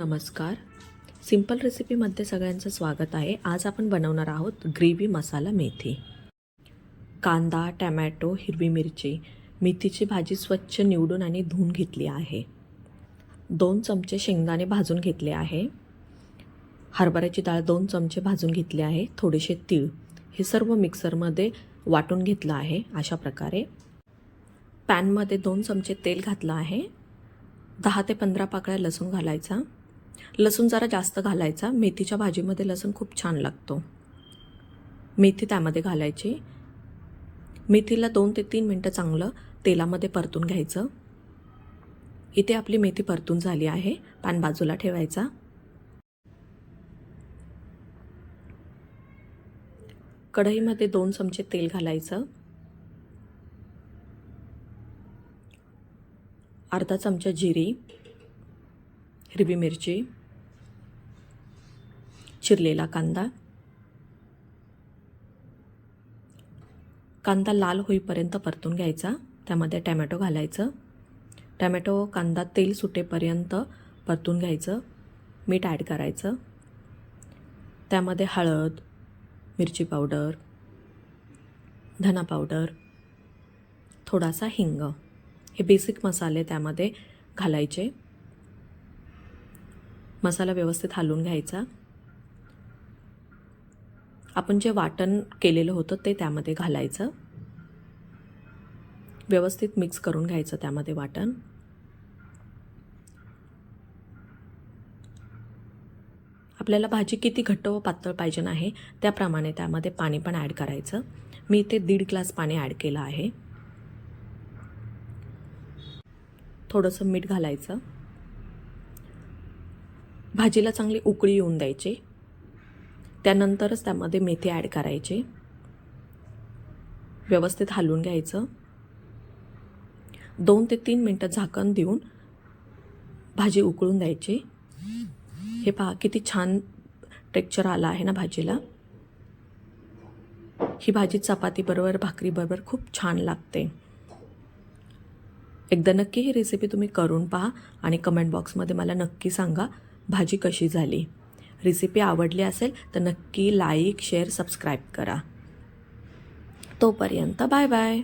नमस्कार. सिंपल रेसिपीमध्ये सगळ्यांचं स्वागत आहे. आज आपण बनवणार आहोत ग्रेव्ही मसाला मेथी. कांदा, टमॅटो, हिरवी मिरची, मेथीची भाजी स्वच्छ निवडून आणि धुवून घेतली आहे. 2 चमचे शेंगदाणे भाजून घेतले आहे. हरभऱ्याची डाळ 2 चमचे भाजून घेतले आहे. थोडेसे तीळ, हे सर्व मिक्सरमध्ये वाटून घेतलं आहे. अशा प्रकारे पॅनमध्ये 2 चमचे तेल घातलं आहे. 10 ते 15 पाकळ्या लसूण घालायचा. लसूण जरा जास्त घालायचा. मेथीच्या भाजीमध्ये लसूण खूप छान लागतो. मेथी त्यामध्ये घालायची. मेथीला 2 ते 3 मिनटं चांगलं तेलामध्ये परतून घ्यायचं. इथे आपली मेथी परतून झाली आहे. पॅन बाजूला ठेवायचा. कढईमध्ये 2 चमचे तेल घालायचं. अर्धा चमचा जिरी, हिरवी मिरची, चिरलेला कांदा. कांदा लाल होईपर्यंत परतून घ्यायचा. त्यामध्ये टमॅटो घालायचं. टमॅटो कांदा तेल सुटेपर्यंत परतून घ्यायचं. मीठ ॲड करायचं. त्यामध्ये हळद, मिरची पावडर, धना पावडर, थोडासा हिंग, हे बेसिक मसाले त्यामध्ये घालायचे. मसाला व्यवस्थित हलवून घ्यायचा. आपण जे वाटण केलेलं होतं ते त्यामध्ये घालायचं. व्यवस्थित मिक्स करून घ्यायचं त्यामध्ये वाटण. आपल्याला भाजी किती घट्ट व पातळ पाहिजे आहे त्याप्रमाणे त्यामध्ये पाणी पण ॲड करायचं. मी इथे 1.5 ग्लास पाणी ॲड केलं आहे. थोडंसं मीठ घालायचं. भाजीला चांगली उकळी येऊन द्यायची. त्यानंतरच त्यामध्ये मेथी ॲड करायची. व्यवस्थित हलवून घ्यायचं. 2 ते 3 मिनटं झाकण देऊन भाजी उकळून द्यायची. हे पहा किती छान टेक्स्चर आलं आहे ना भाजीला. ही भाजी चपातीबरोबर, भाकरीबरोबर खूप छान लागते. एकदा नक्की ही रेसिपी तुम्ही करून पहा आणि कमेंट बॉक्समध्ये मला नक्की सांगा भाजी कशी झाली. रेसिपी आवडली असेल तर नक्की लाईक, शेअर, सबस्क्राईब करा. तोपर्यंत बाय बाय.